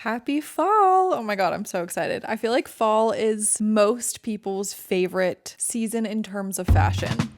Happy fall. Oh my God, I'm so excited. I feel like fall is most people's favorite season in terms of fashion.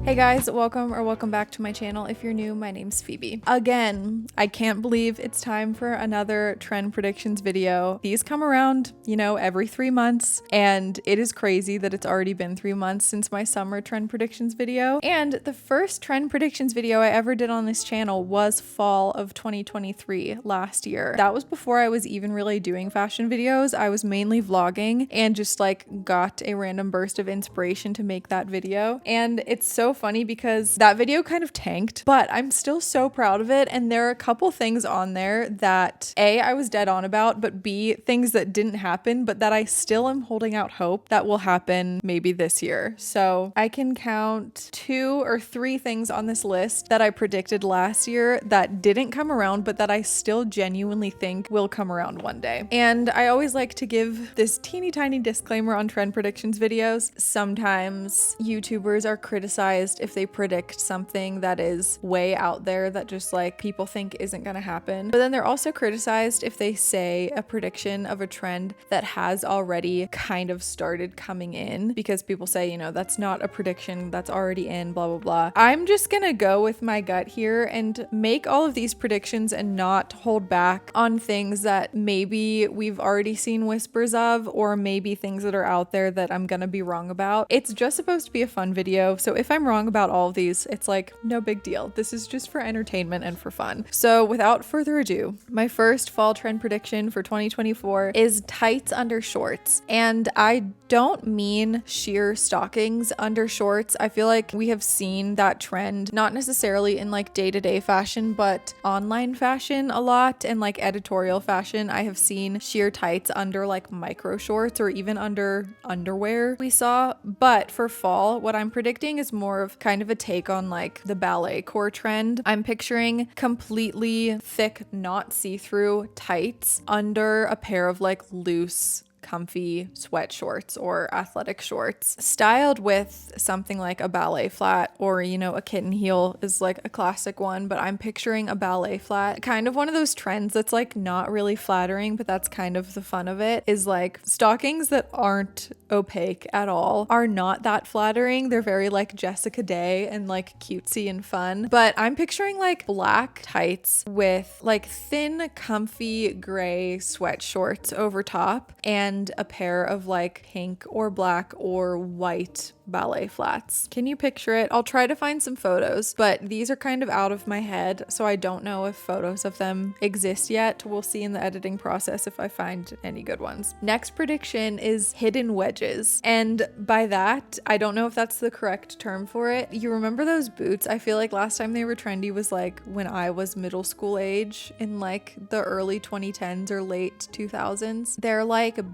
Hey guys, welcome back to my channel. If you're new, my name's Phoebe. Again, I can't believe it's time for another trend predictions video. These come around, every 3 months, and it is crazy that it's already been 3 months since my summer trend predictions video. And the first trend predictions video I ever did on this channel was fall of 2023 last year. That was before I was even really doing fashion videos. I was mainly vlogging and just got a random burst of inspiration to make that video. And it's so funny because that video kind of tanked, but I'm still so proud of it. And there are a couple things on there that A, I was dead on about, but B, things that didn't happen, but that I still am holding out hope that will happen maybe this year. So I can count 2 or 3 things on this list that I predicted last year that didn't come around, but that I still genuinely think will come around one day. And I always like to give this teeny tiny disclaimer on trend predictions videos. Sometimes YouTubers are criticized if they predict something that is way out there that just people think isn't gonna happen. But then they're also criticized if they say a prediction of a trend that has already kind of started coming in, because people say, that's not a prediction, that's already in, blah, blah, blah. I'm just gonna go with my gut here and make all of these predictions and not hold back on things that maybe we've already seen whispers of, or maybe things that are out there that I'm gonna be wrong about. It's just supposed to be a fun video, so if I'm wrong about all of these, it's no big deal. This is just for entertainment and for fun. So without further ado, my first fall trend prediction for 2024 is tights under shorts. And I don't mean sheer stockings under shorts. I feel like we have seen that trend, not necessarily in day-to-day fashion, but online fashion a lot, and editorial fashion. I have seen sheer tights under micro shorts or even under underwear we saw. But for fall, what I'm predicting is more of kind of a take on the ballet core trend. I'm picturing completely thick, not see-through tights under a pair of loose, comfy sweat shorts or athletic shorts, styled with something like a ballet flat, or a kitten heel is a classic one, but I'm picturing a ballet flat, kind of one of those trends that's not really flattering, but that's kind of the fun of it, is stockings that aren't opaque at all are not that flattering. They're very Jessica Day and cutesy and fun, but I'm picturing black tights with thin, comfy gray sweat shorts over top, and a pair of pink or black or white ballet flats. Can you picture it? I'll try to find some photos, but these are kind of out of my head, so I don't know if photos of them exist yet. We'll see in the editing process if I find any good ones. Next prediction is hidden wedges. And by that, I don't know if that's the correct term for it. You remember those boots? I feel like last time they were trendy was when I was middle school age in the early 2010s or late 2000s. They're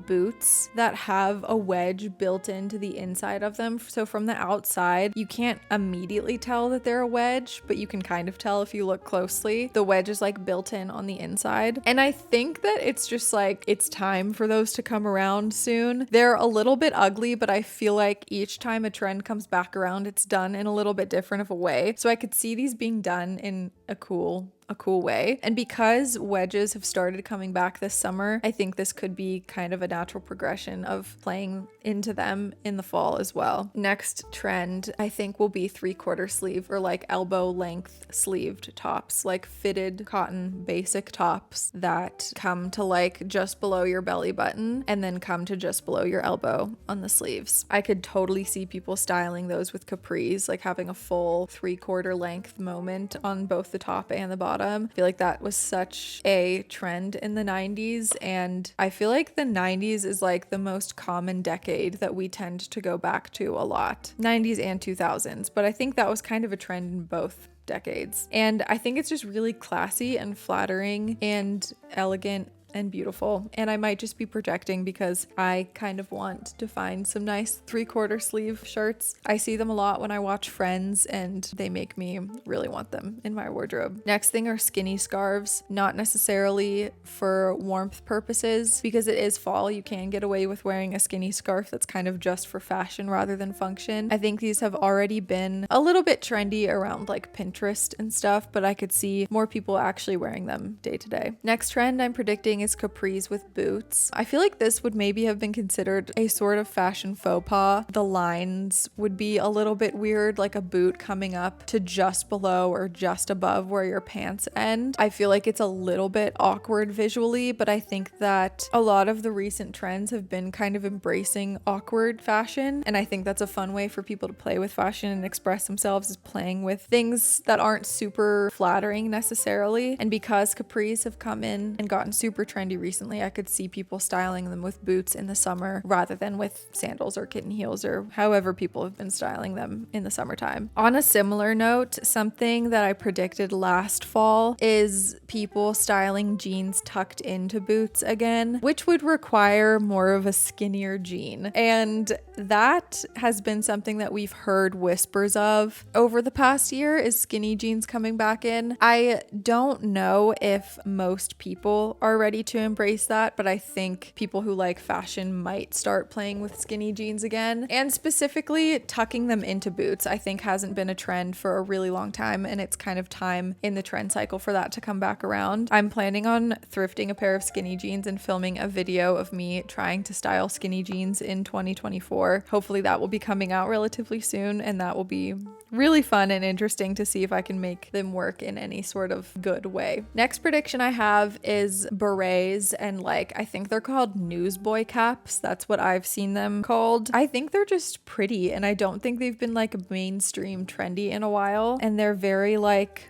boots that have a wedge built into the inside of them. So from the outside, you can't immediately tell that they're a wedge, but you can kind of tell if you look closely. The wedge is built in on the inside. And I think that it's just it's time for those to come around soon. They're a little bit ugly, but I feel like each time a trend comes back around, it's done in a little bit different of a way. So I could see these being done in a cool way. And because wedges have started coming back this summer, I think this could be kind of a natural progression of playing into them in the fall as well. Next trend, I think, will be 3/4 sleeve or elbow length sleeved tops, fitted cotton basic tops that come to just below your belly button and then come to just below your elbow on the sleeves. I could totally see people styling those with capris, having a full 3/4 length moment on both the top and the bottom. I feel like that was such a trend in the 90s, and I feel like the 90s is the most common decade that we tend to go back to a lot. 90s and 2000s, but I think that was kind of a trend in both decades. And I think it's just really classy and flattering and elegant and beautiful. And I might just be projecting because I kind of want to find some nice 3/4 sleeve shirts. I see them a lot when I watch Friends and they make me really want them in my wardrobe. Next thing are skinny scarves, not necessarily for warmth purposes because it is fall. You can get away with wearing a skinny scarf that's kind of just for fashion rather than function. I think these have already been a little bit trendy around like Pinterest and stuff, but I could see more people actually wearing them day to day. Next trend I'm predicting is capris with boots. I feel like this would maybe have been considered a sort of fashion faux pas. The lines would be a little bit weird, like a boot coming up to just below or just above where your pants end. I feel like it's a little bit awkward visually, but I think that a lot of the recent trends have been kind of embracing awkward fashion, and I think that's a fun way for people to play with fashion and express themselves, is playing with things that aren't super flattering necessarily. And because capris have come in and gotten super trendy recently, I could see people styling them with boots in the summer rather than with sandals or kitten heels or however people have been styling them in the summertime. On a similar note, something that I predicted last fall is people styling jeans tucked into boots again, which would require more of a skinnier jean. And that has been something that we've heard whispers of over the past year, is skinny jeans coming back in. I don't know if most people are ready to embrace that, but I think people who like fashion might start playing with skinny jeans again. And specifically tucking them into boots, I think hasn't been a trend for a really long time, and it's kind of time in the trend cycle for that to come back around. I'm planning on thrifting a pair of skinny jeans and filming a video of me trying to style skinny jeans in 2024. Hopefully that will be coming out relatively soon, and that will be really fun and interesting to see if I can make them work in any sort of good way. Next prediction I have is berets, and I think they're called newsboy caps. That's what I've seen them called. I think they're just pretty, and I don't think they've been mainstream trendy in a while, and they're very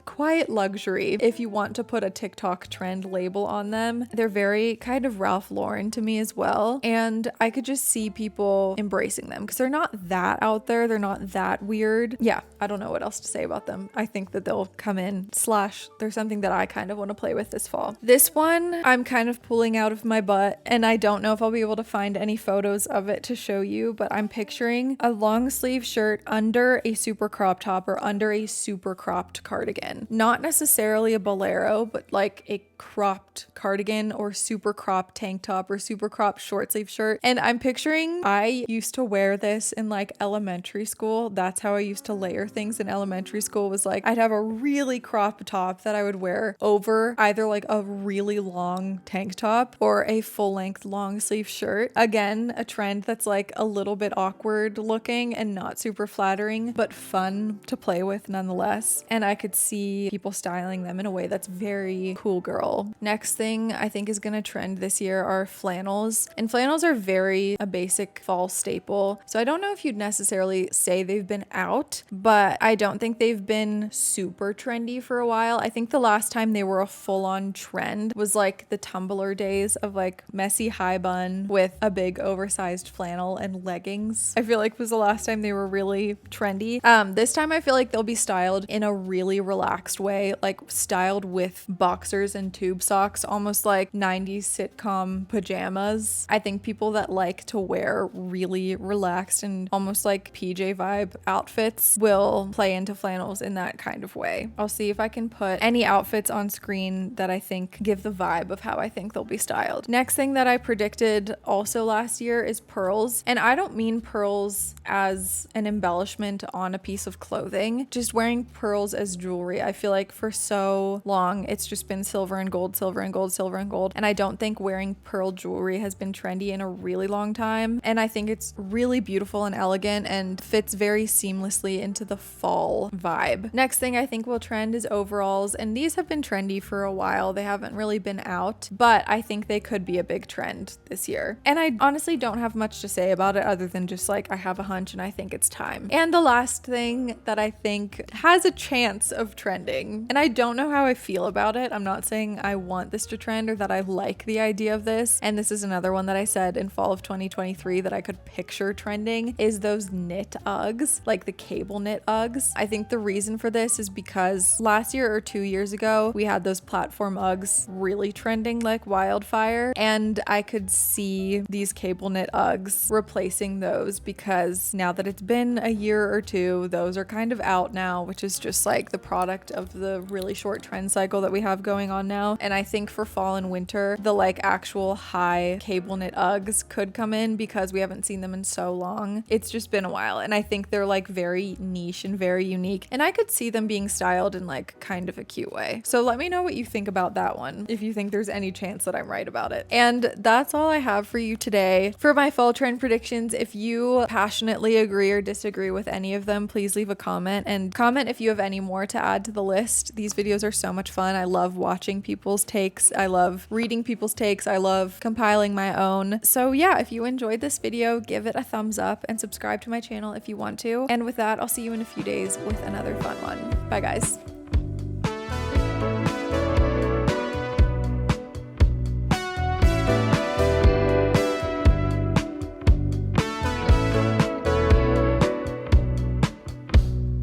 quiet luxury if you want to put a TikTok trend label on them. They're very kind of Ralph Lauren to me as well, and I could just see people embracing them because they're not that out there, they're not that weird. Yeah, I don't know what else to say about them. I think that they'll come in / they're something that I kind of want to play with this fall. This one I'm kind of pulling out of my butt, and I don't know if I'll be able to find any photos of it to show you, but I'm picturing a long sleeve shirt under a super crop top or under a super cropped cardigan. Not necessarily a bolero, but a cropped cardigan or super cropped tank top or super cropped short sleeve shirt. And I'm picturing, I used to wear this in elementary school. That's how I used to layer things in elementary school, was I'd have a really cropped top that I would wear over either a really long tank top or a full length long sleeve shirt. Again, a trend that's a little bit awkward looking and not super flattering, but fun to play with nonetheless. And I could see people styling them in a way that's very cool girl. Next thing I think is gonna trend this year are flannels. And flannels are a basic fall staple. So I don't know if you'd necessarily say they've been out, but I don't think they've been super trendy for a while. I think the last time they were a full-on trend was the Tumblr days of messy high bun with a big oversized flannel and leggings. I feel was the last time they were really trendy. This time I feel they'll be styled in a really relaxed way, styled with boxers and tube socks, almost 90s sitcom pajamas. I think people that like to wear really relaxed and almost PJ vibe outfits will play into flannels in that kind of way. I'll see if I can put any outfits on screen that I think give the vibe of how I think they'll be styled. Next thing that I predicted also last year is pearls. And I don't mean pearls as an embellishment on a piece of clothing, just wearing pearls as jewelry. I feel for so long it's just been silver and gold, silver and gold, silver and gold. And I don't think wearing pearl jewelry has been trendy in a really long time. And I think it's really beautiful and elegant and fits very seamlessly into the fall vibe. Next thing I think will trend is overalls. And these have been trendy for a while. They haven't really been out, but I think they could be a big trend this year. And I honestly don't have much to say about it other than just I have a hunch and I think it's time. And the last thing that I think has a chance of trending, and I don't know how I feel about it. I'm not saying saying I want this to trend or that I like the idea of this, and this is another one that I said in fall of 2023 that I could picture trending, is those knit Uggs, like the cable knit Uggs. I think the reason for this is because last year or 2 years ago, we had those platform Uggs really trending like wildfire, and I could see these cable knit Uggs replacing those, because now that it's been a year or two, those are kind of out now, which is just like the product of the really short trend cycle that we have going on now. And I think for fall and winter, the like actual high cable knit Uggs could come in because we haven't seen them in so long. It's just been a while, and I think they're like very niche and very unique, and I could see them being styled in like kind of a cute way. So let me know what you think about that one, if you think there's any chance that I'm right about it. And that's all I have for you today for my fall trend predictions. If you passionately agree or disagree with any of them, please leave a comment, and comment if you have any more to add to the list. These videos are so much fun. I love watching people's takes. I love reading people's takes. I love compiling my own. So yeah, if you enjoyed this video, give it a thumbs up and subscribe to my channel if you want to. And with that, I'll see you in a few days with another fun one. Bye guys.